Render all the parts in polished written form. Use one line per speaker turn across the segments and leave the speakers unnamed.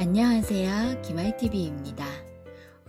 안녕하세요. 김아이TV입니다.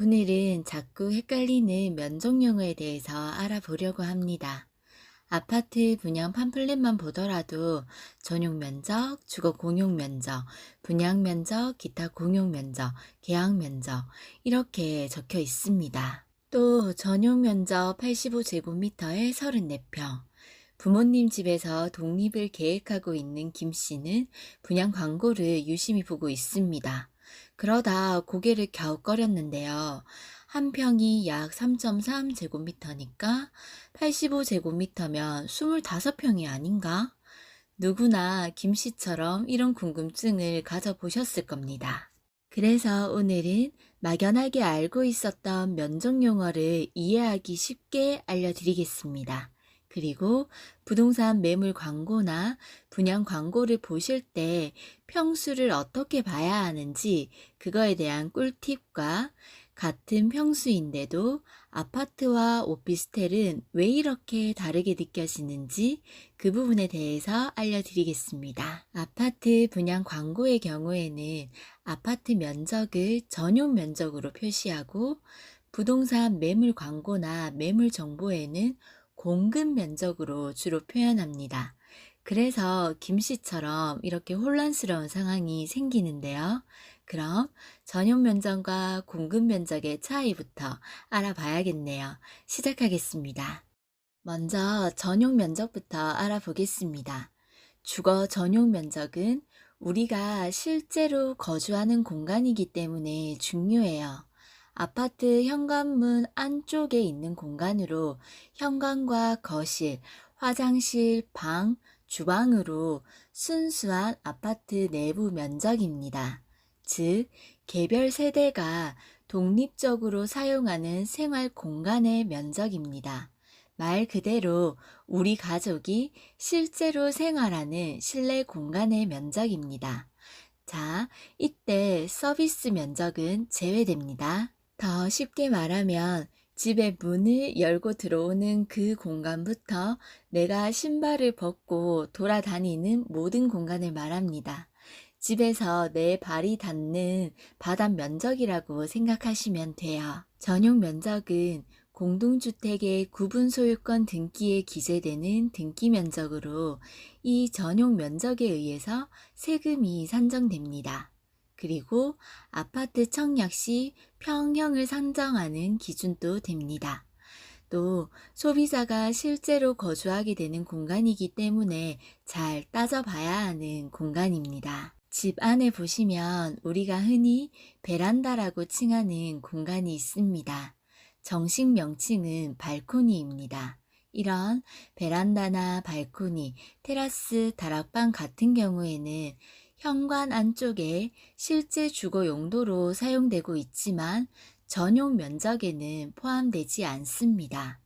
오늘은 자꾸 헷갈리는 면적용어에 대해서 알아보려고 합니다. 아파트 분양 팜플렛만 보더라도 전용 면적, 주거 공용 면적, 분양 면적, 기타 공용 면적, 계약 면적 이렇게 적혀 있습니다. 또 전용 면적 85제곱미터에 34평. 부모님 집에서 독립을 계획하고 있는 김 씨는 분양 광고를 유심히 보고 있습니다. 그러다 고개를 갸웃거렸는데요. 한 평이 약 3.3제곱미터니까 85제곱미터면 25평이 아닌가? 누구나 김 씨처럼 이런 궁금증을 가져보셨을 겁니다. 그래서 오늘은 막연하게 알고 있었던 면적 용어를 이해하기 쉽게 알려드리겠습니다. 그리고 부동산 매물 광고나 분양 광고를 보실 때 평수를 어떻게 봐야 하는지 그거에 대한 꿀팁과 같은 평수인데도 아파트와 오피스텔은 왜 이렇게 다르게 느껴지는지 그 부분에 대해서 알려드리겠습니다. 아파트 분양 광고의 경우에는 아파트 면적을 전용 면적으로 표시하고 부동산 매물 광고나 매물 정보에는 공급 면적으로 주로 표현합니다. 그래서 김 씨처럼 이렇게 혼란스러운 상황이 생기는데요. 그럼 전용 면적과 공급 면적의 차이부터 알아봐야겠네요. 시작하겠습니다. 먼저 전용 면적부터 알아보겠습니다. 주거 전용 면적은 우리가 실제로 거주하는 공간이기 때문에 중요해요. 아파트 현관문 안쪽에 있는 공간으로 현관과 거실, 화장실, 방, 주방으로 순수한 아파트 내부 면적입니다. 즉, 개별 세대가 독립적으로 사용하는 생활 공간의 면적입니다. 말 그대로 우리 가족이 실제로 생활하는 실내 공간의 면적입니다. 자, 이때 서비스 면적은 제외됩니다. 더 쉽게 말하면 집의 문을 열고 들어오는 그 공간부터 내가 신발을 벗고 돌아다니는 모든 공간을 말합니다. 집에서 내 발이 닿는 바닥 면적이라고 생각하시면 돼요. 전용 면적은 공동주택의 구분 소유권 등기에 기재되는 등기 면적으로 이 전용 면적에 의해서 세금이 산정됩니다. 그리고 아파트 청약 시 평형을 산정하는 기준도 됩니다. 또 소비자가 실제로 거주하게 되는 공간이기 때문에 잘 따져봐야 하는 공간입니다. 집 안에 보시면 우리가 흔히 베란다라고 칭하는 공간이 있습니다. 정식 명칭은 발코니입니다. 이런 베란다나 발코니, 테라스, 다락방 같은 경우에는 현관 안쪽에 실제 주거 용도로 사용되고 있지만 전용 면적에는 포함되지 않습니다.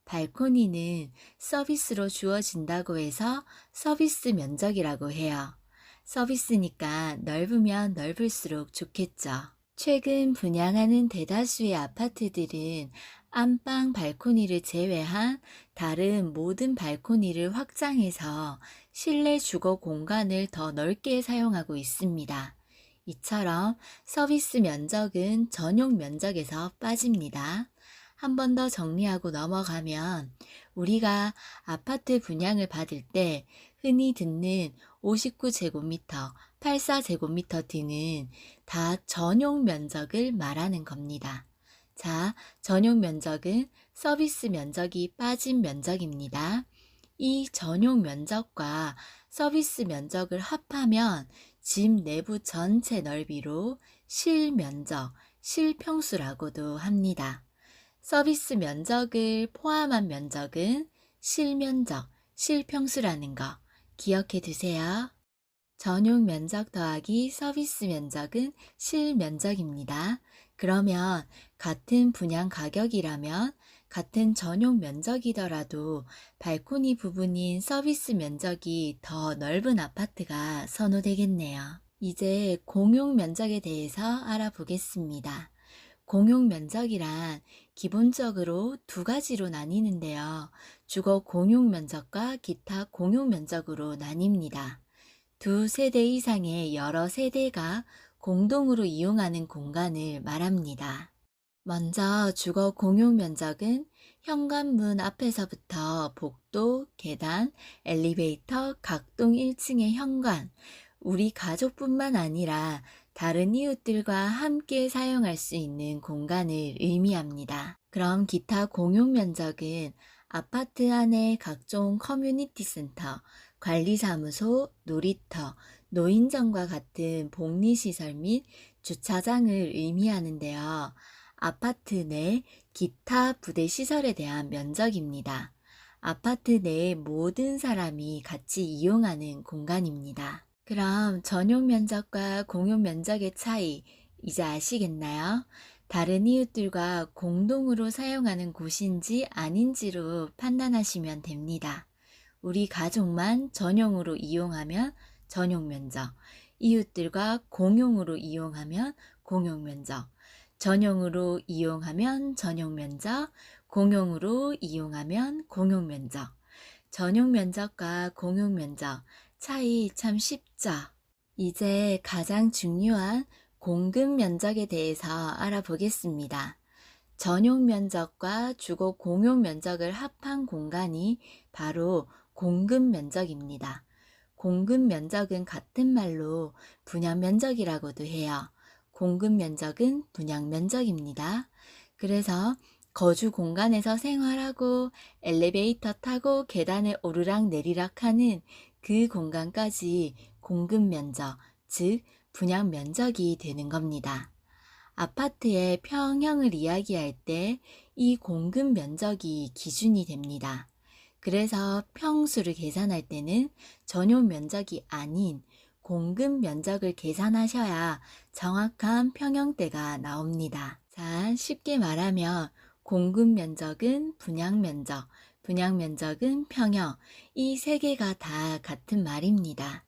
발코니는 서비스로 주어진다고 해서 서비스 면적이라고 해요. 서비스니까 넓으면 넓을수록 좋겠죠. 최근 분양하는 대다수의 아파트들은 안방 발코니를 제외한 다른 모든 발코니를 확장해서 실내 주거 공간을 더 넓게 사용하고 있습니다. 이처럼 서비스 면적은 전용 면적에서 빠집니다. 한 번 더 정리하고 넘어가면 우리가 아파트 분양을 받을 때 흔히 듣는 59제곱미터, 84제곱미터 등은 다 전용 면적을 말하는 겁니다. 자, 전용 면적은 서비스 면적이 빠진 면적입니다. 이 전용 면적과 서비스 면적을 합하면 집 내부 전체 넓이로 실면적, 실평수라고도 합니다. 서비스 면적을 포함한 면적은 실면적, 실평수라는 거 기억해 두세요. 전용 면적 더하기 서비스 면적은 실면적입니다. 그러면 같은 분양 가격이라면 같은 전용 면적이더라도 발코니 부분인 서비스 면적이 더 넓은 아파트가 선호되겠네요. 이제 공용 면적에 대해서 알아보겠습니다. 공용 면적이란 기본적으로 두 가지로 나뉘는데요. 주거 공용 면적과 기타 공용 면적으로 나뉩니다. 두 세대 이상의 여러 세대가 공동으로 이용하는 공간을 말합니다. 먼저 주거 공용 면적은 현관문 앞에서부터 복도, 계단, 엘리베이터, 각동 1층의 현관, 우리 가족뿐만 아니라 다른 이웃들과 함께 사용할 수 있는 공간을 의미합니다. 그럼 기타 공용 면적은 아파트 안의 각종 커뮤니티 센터, 관리사무소, 놀이터, 노인정과 같은 복리시설 및 주차장을 의미하는데요. 아파트 내 기타 부대 시설에 대한 면적입니다. 아파트 내의 모든 사람이 같이 이용하는 공간입니다. 그럼 전용 면적과 공용 면적의 차이 이제 아시겠나요? 다른 이웃들과 공동으로 사용하는 곳인지 아닌지로 판단하시면 됩니다. 우리 가족만 전용으로 이용하면 전용 면적, 이웃들과 공용으로 이용하면 공용 면적, 전용으로 이용하면 전용 면적, 공용으로 이용하면 공용 면적. 전용 면적과 공용 면적 차이 참 쉽죠? 이제 가장 중요한 공급 면적에 대해서 알아보겠습니다. 전용 면적과 주거 공용 면적을 합한 공간이 바로 공급 면적입니다. 공급 면적은 같은 말로 분양 면적이라고도 해요. 공급 면적은 분양 면적입니다. 그래서 거주 공간에서 생활하고 엘리베이터 타고 계단을 오르락 내리락 하는 그 공간까지 공급 면적, 즉 분양 면적이 되는 겁니다. 아파트의 평형을 이야기할 때 이 공급 면적이 기준이 됩니다. 그래서 평수를 계산할 때는 전용 면적이 아닌 공급 면적을 계산하셔야 정확한 평형대가 나옵니다. 자, 쉽게 말하면 공급 면적은 분양 면적, 분양 면적은 평형, 이 세 개가 다 같은 말입니다.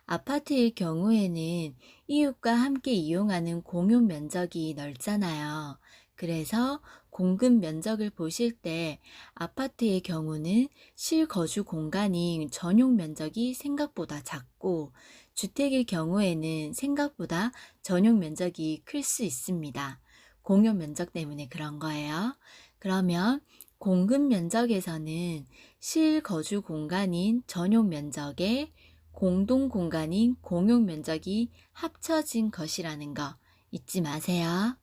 아파트의 경우에는 이웃과 함께 이용하는 공용 면적이 넓잖아요. 그래서 공급 면적을 보실 때 아파트의 경우는 실거주 공간인 전용 면적이 생각보다 작고 주택의 경우에는 생각보다 전용 면적이 클 수 있습니다. 공용 면적 때문에 그런 거예요. 그러면 공급 면적에서는 실거주 공간인 전용 면적에 공동 공간인 공용 면적이 합쳐진 것이라는 거 잊지 마세요.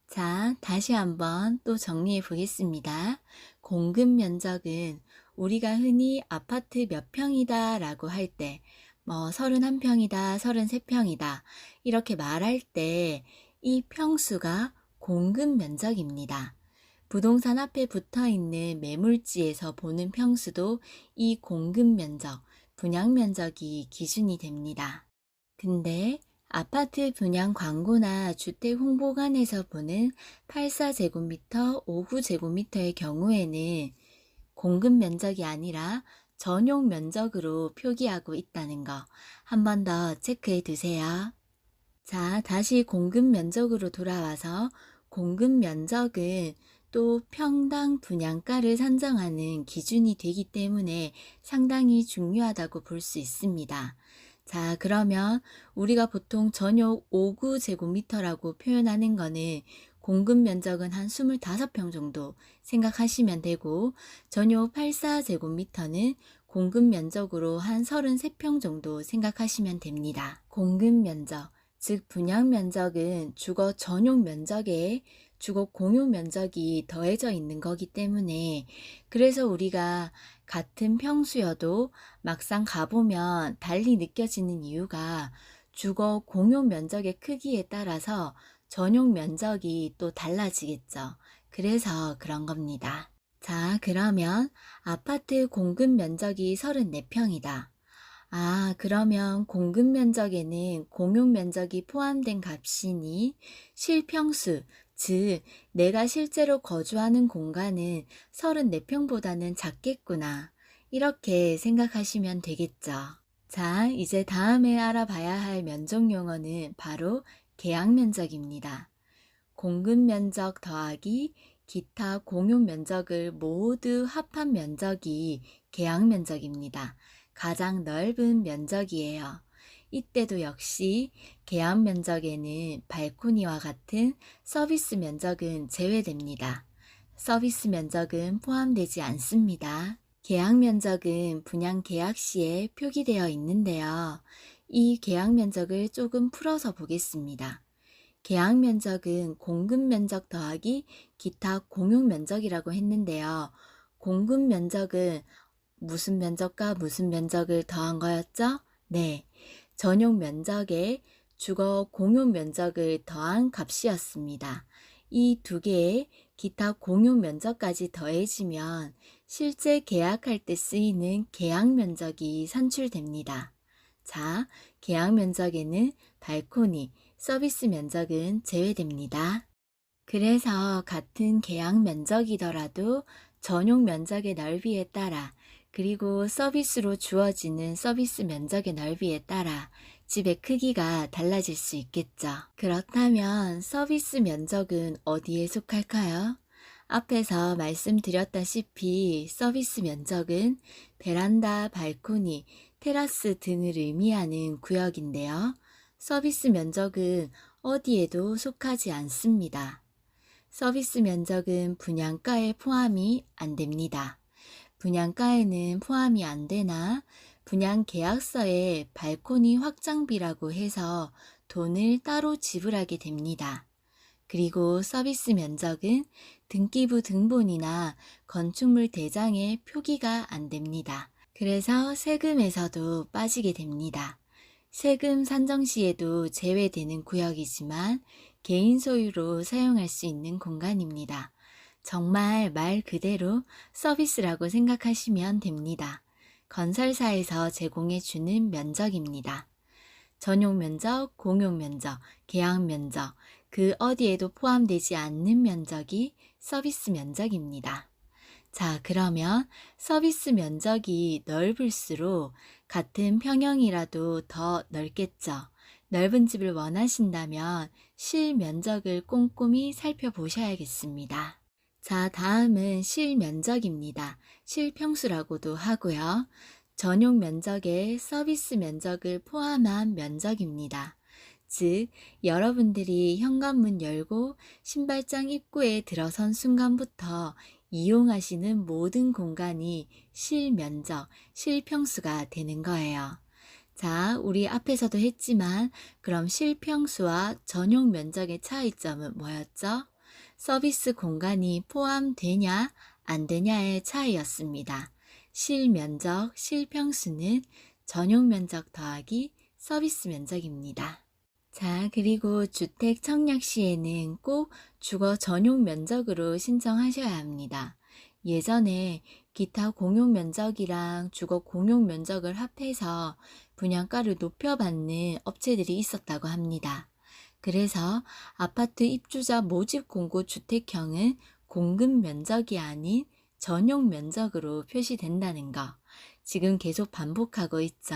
자, 다시 한번 또 정리해 보겠습니다. 공급 면적은 우리가 흔히 아파트 몇 평이다 라고 할 때, 31평이다, 33평이다, 이렇게 말할 때 이 평수가 공급 면적입니다. 부동산 앞에 붙어 있는 매물지에서 보는 평수도 이 공급 면적, 분양 면적이 기준이 됩니다. 근데 아파트 분양 광고나 주택 홍보관에서 보는 84제곱미터, 59제곱미터의 경우에는 공급 면적이 아니라 전용 면적으로 표기하고 있다는 거 한 번 더 체크해 두세요. 자, 다시 공급 면적으로 돌아와서 공급 면적은 또 평당 분양가를 산정하는 기준이 되기 때문에 상당히 중요하다고 볼 수 있습니다. 자, 그러면 우리가 보통 전용 59제곱미터라고 표현하는 거는 공급 면적은 한 25평 정도 생각하시면 되고 전용 84제곱미터는 공급 면적으로 한 33평 정도 생각하시면 됩니다. 공급 면적, 즉 분양 면적은 주거 전용 면적에 주거 공용 면적이 더해져 있는 거기 때문에 그래서 우리가 같은 평수여도 막상 가보면 달리 느껴지는 이유가 주거 공용 면적의 크기에 따라서 전용 면적이 또 달라지겠죠. 그래서 그런 겁니다. 자, 그러면 아파트 공급 면적이 34평이다. 아, 그러면 공급 면적에는 공용 면적이 포함된 값이니 실평수, 즉 내가 실제로 거주하는 공간은 34평보다는 작겠구나. 이렇게 생각하시면 되겠죠. 자, 이제 다음에 알아봐야 할 면적 용어는 바로 계약 면적입니다. 공급 면적 더하기 기타 공용 면적을 모두 합한 면적이 계약 면적입니다. 가장 넓은 면적이에요. 이때도 역시 계약 면적에는 발코니와 같은 서비스 면적은 제외됩니다. 서비스 면적은 포함되지 않습니다. 계약 면적은 분양 계약 시에 표기되어 있는데요. 이 계약 면적을 조금 풀어서 보겠습니다. 계약 면적은 공급 면적 더하기 기타 공용 면적이라고 했는데요. 공급 면적은 무슨 면적과 무슨 면적을 더한 거였죠? 네, 전용 면적에 주거 공용 면적을 더한 값이었습니다. 이 두 개의 기타 공용 면적까지 더해지면 실제 계약할 때 쓰이는 계약 면적이 산출됩니다. 자, 계약 면적에는 발코니, 서비스 면적은 제외됩니다. 그래서 같은 계약 면적이더라도 전용 면적의 넓이에 따라 그리고 서비스로 주어지는 서비스 면적의 넓이에 따라 집의 크기가 달라질 수 있겠죠. 그렇다면 서비스 면적은 어디에 속할까요? 앞에서 말씀드렸다시피 서비스 면적은 베란다, 발코니, 테라스 등을 의미하는 구역인데요. 서비스 면적은 어디에도 속하지 않습니다. 서비스 면적은 분양가에 포함이 안 됩니다. 분양가에는 포함이 안 되나 분양 계약서에 발코니 확장비라고 해서 돈을 따로 지불하게 됩니다. 그리고 서비스 면적은 등기부 등본이나 건축물 대장에 표기가 안 됩니다. 그래서 세금에서도 빠지게 됩니다. 세금 산정 시에도 제외되는 구역이지만 개인 소유로 사용할 수 있는 공간입니다. 정말 말 그대로 서비스라고 생각하시면 됩니다. 건설사에서 제공해 주는 면적입니다. 전용 면적, 공용 면적, 계약 면적, 그 어디에도 포함되지 않는 면적이 서비스 면적입니다. 자, 그러면 서비스 면적이 넓을수록 같은 평형이라도 더 넓겠죠. 넓은 집을 원하신다면 실면적을 꼼꼼히 살펴보셔야겠습니다. 자, 다음은 실면적입니다. 실평수라고도 하고요. 전용 면적에 서비스 면적을 포함한 면적입니다. 즉, 여러분들이 현관문 열고 신발장 입구에 들어선 순간부터 이용하시는 모든 공간이 실면적, 실평수가 되는 거예요. 자, 우리 앞에서도 했지만 그럼 실평수와 전용 면적의 차이점은 뭐였죠? 서비스 공간이 포함되냐, 안 되냐의 차이였습니다. 실면적, 실평수는 전용 면적 더하기 서비스 면적입니다. 자, 그리고 주택 청약 시에는 꼭 주거 전용 면적으로 신청하셔야 합니다. 예전에 기타 공용 면적이랑 주거 공용 면적을 합해서 분양가를 높여받는 업체들이 있었다고 합니다. 그래서 아파트 입주자 모집 공고 주택형은 공급 면적이 아닌 전용 면적으로 표시된다는 거. 지금 계속 반복하고 있죠.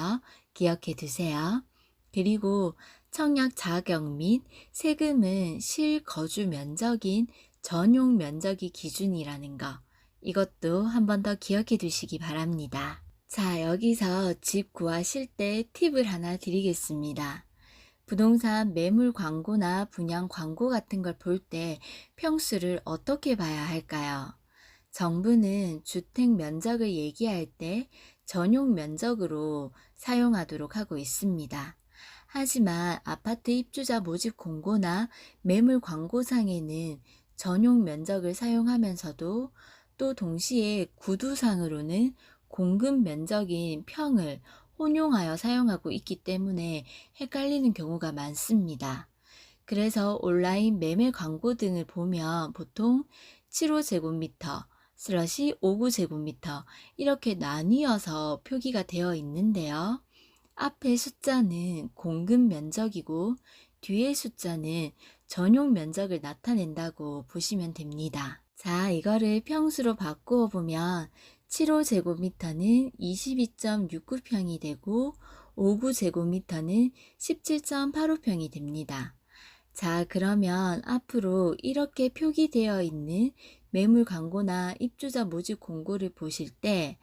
기억해 두세요. 그리고 청약 자격 및 세금은 실거주 면적인 전용 면적이 기준이라는 거. 이것도 한 번 더 기억해 두시기 바랍니다. 자, 여기서 집 구하실 때 팁을 하나 드리겠습니다. 부동산 매물 광고나 분양 광고 같은 걸 볼 때 평수를 어떻게 봐야 할까요? 정부는 주택 면적을 얘기할 때 전용 면적으로 사용하도록 하고 있습니다. 하지만 아파트 입주자 모집 공고나 매물 광고상에는 전용 면적을 사용하면서도 또 동시에 구두상으로는 공급 면적인 평을 혼용하여 사용하고 있기 때문에 헷갈리는 경우가 많습니다. 그래서 온라인 매매 광고 등을 보면 보통 75제곱미터 슬러시 59제곱미터 이렇게 나뉘어서 표기가 되어 있는데요. 앞의 숫자는 공급 면적이고 뒤의 숫자는 전용 면적을 나타낸다고 보시면 됩니다. 자, 이거를 평수로 바꾸어 보면 75제곱미터는 22.69평이 되고 59제곱미터는 17.85평이 됩니다. 자, 그러면 앞으로 이렇게 표기되어 있는 매물 광고나 입주자 모집 공고를 보실 때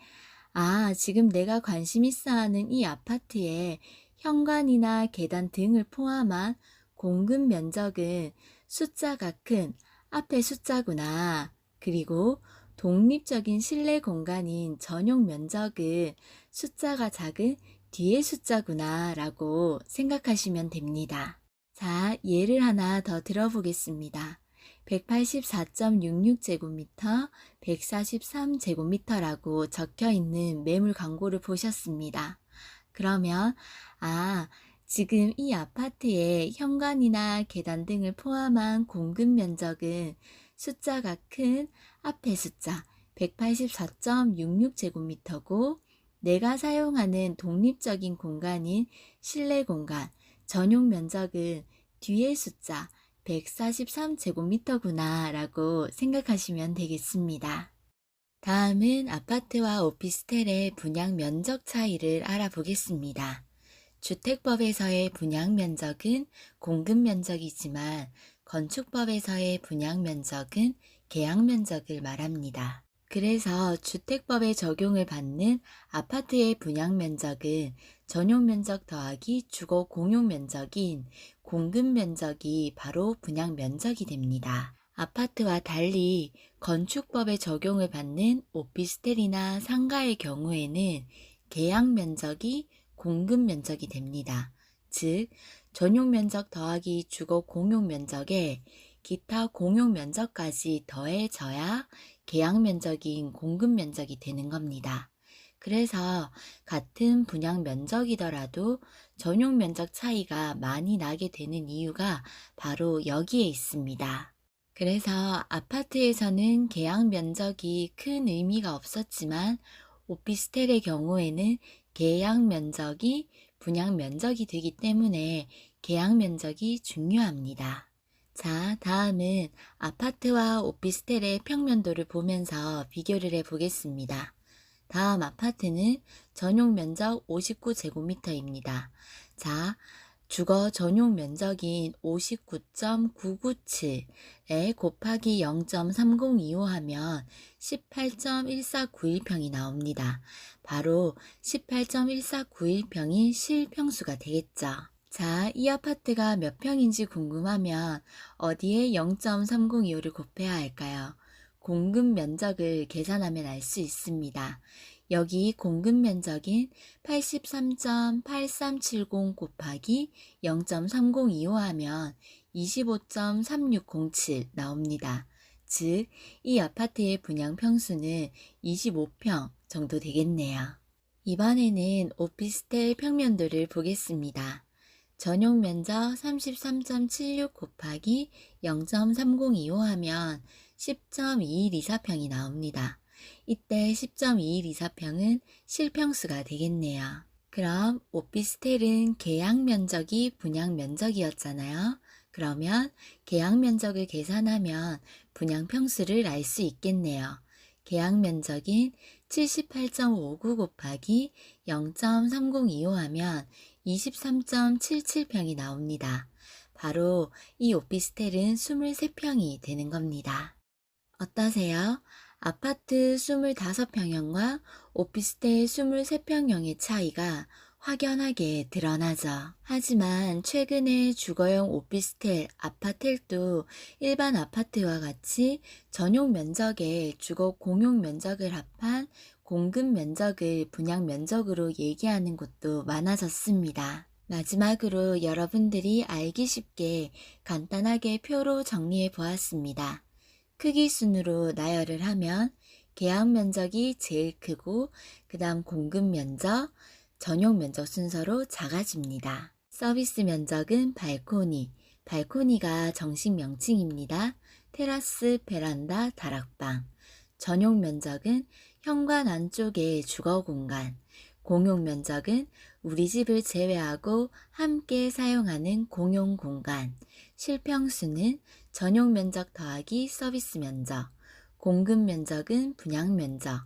지금 내가 관심 있어 하는 이 아파트에 현관이나 계단 등을 포함한 공급 면적은 숫자가 큰 앞의 숫자구나. 그리고 독립적인 실내 공간인 전용 면적은 숫자가 작은 뒤의 숫자구나 라고 생각하시면 됩니다. 자, 예를 하나 더 들어보겠습니다. 184.66제곱미터, 143제곱미터라고 적혀 있는 매물 광고를 보셨습니다. 그러면, 지금 이 아파트의 현관이나 계단 등을 포함한 공급 면적은 숫자가 큰 앞의 숫자 184.66제곱미터고 내가 사용하는 독립적인 공간인 실내 공간 전용 면적은 뒤의 숫자 143제곱미터구나 라고 생각하시면 되겠습니다. 다음은 아파트와 오피스텔의 분양 면적 차이를 알아보겠습니다. 주택법에서의 분양 면적은 공급 면적이지만 건축법에서의 분양 면적은 계약 면적을 말합니다. 그래서 주택법에 적용을 받는 아파트의 분양 면적은 전용 면적 더하기 주거 공용 면적인 공급 면적이 바로 분양 면적이 됩니다. 아파트와 달리 건축법에 적용을 받는 오피스텔이나 상가의 경우에는 계약 면적이 공급 면적이 됩니다. 즉, 전용 면적 더하기 주거 공용 면적에 기타 공용 면적까지 더해져야 계약 면적인 공급 면적이 되는 겁니다. 그래서 같은 분양 면적이더라도 전용 면적 차이가 많이 나게 되는 이유가 바로 여기에 있습니다. 그래서 아파트에서는 계약 면적이 큰 의미가 없었지만 오피스텔의 경우에는 계약 면적이 분양 면적이 되기 때문에 계약 면적이 중요합니다. 자, 다음은 아파트와 오피스텔의 평면도를 보면서 비교를 해보겠습니다. 다음 아파트는 전용 면적 59제곱미터입니다. 자, 주거 전용 면적인 59.997에 곱하기 0.3025 하면 18.1491평이 나옵니다. 바로 18.1491평이 실평수가 되겠죠. 자, 이 아파트가 몇 평인지 궁금하면 어디에 0.3025를 곱해야 할까요? 공급 면적을 계산하면 알 수 있습니다. 여기 공급 면적인 83.8370 곱하기 0.3025 하면 25.3607 나옵니다. 즉, 이 아파트의 분양 평수는 25평 정도 되겠네요. 이번에는 오피스텔 평면도를 보겠습니다. 전용 면적 33.76 곱하기 0.3025 하면 10.2124평이 나옵니다. 이때 10.2124평은 실평수가 되겠네요. 그럼 오피스텔은 계약 면적이 분양 면적이었잖아요. 그러면 계약 면적을 계산하면 분양 평수를 알 수 있겠네요. 계약 면적인 78.59 곱하기 0.3025 하면 23.77평이 나옵니다. 바로 이 오피스텔은 23평이 되는 겁니다. 어떠세요? 아파트 25평형과 오피스텔 23평형의 차이가 확연하게 드러나죠. 하지만 최근에 주거용 오피스텔, 아파텔도 일반 아파트와 같이 전용 면적에 주거 공용 면적을 합한 공급 면적을 분양 면적으로 얘기하는 곳도 많아졌습니다. 마지막으로 여러분들이 알기 쉽게 간단하게 표로 정리해 보았습니다. 크기 순으로 나열을 하면 계약 면적이 제일 크고 그 다음 공급 면적, 전용 면적 순서로 작아집니다. 서비스 면적은 발코니, 발코니가 정식 명칭입니다. 테라스, 베란다, 다락방. 전용 면적은 현관 안쪽의 주거 공간, 공용 면적은 우리 집을 제외하고 함께 사용하는 공용 공간, 실평수는 전용 면적 더하기 서비스 면적, 공급 면적은 분양 면적,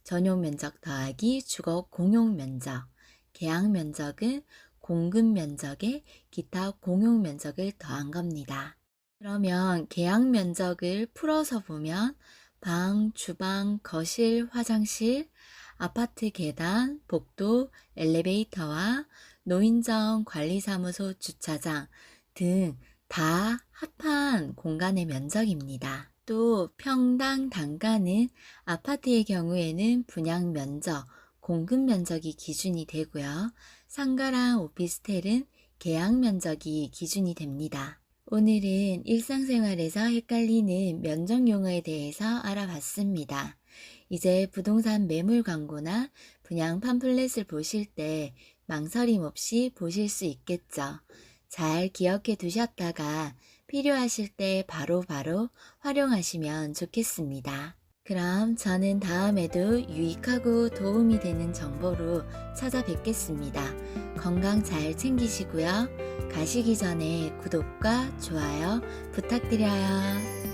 전용 면적 더하기 주거 공용 면적, 계약 면적은 공급 면적에 기타 공용 면적을 더한 겁니다. 그러면 계약 면적을 풀어서 보면 방, 주방, 거실, 화장실, 아파트 계단, 복도, 엘리베이터와 노인정, 관리사무소, 주차장 등 다 합한 공간의 면적입니다. 또 평당 단가는 아파트의 경우에는 분양 면적, 공급 면적이 기준이 되고요. 상가랑 오피스텔은 계약 면적이 기준이 됩니다. 오늘은 일상생활에서 헷갈리는 면적 용어에 대해서 알아봤습니다. 이제 부동산 매물 광고나 분양 팜플렛을 보실 때 망설임 없이 보실 수 있겠죠. 잘 기억해 두셨다가 필요하실 때 바로바로 활용하시면 좋겠습니다. 그럼 저는 다음에도 유익하고 도움이 되는 정보로 찾아뵙겠습니다. 건강 잘 챙기시고요. 가시기 전에 구독과 좋아요 부탁드려요.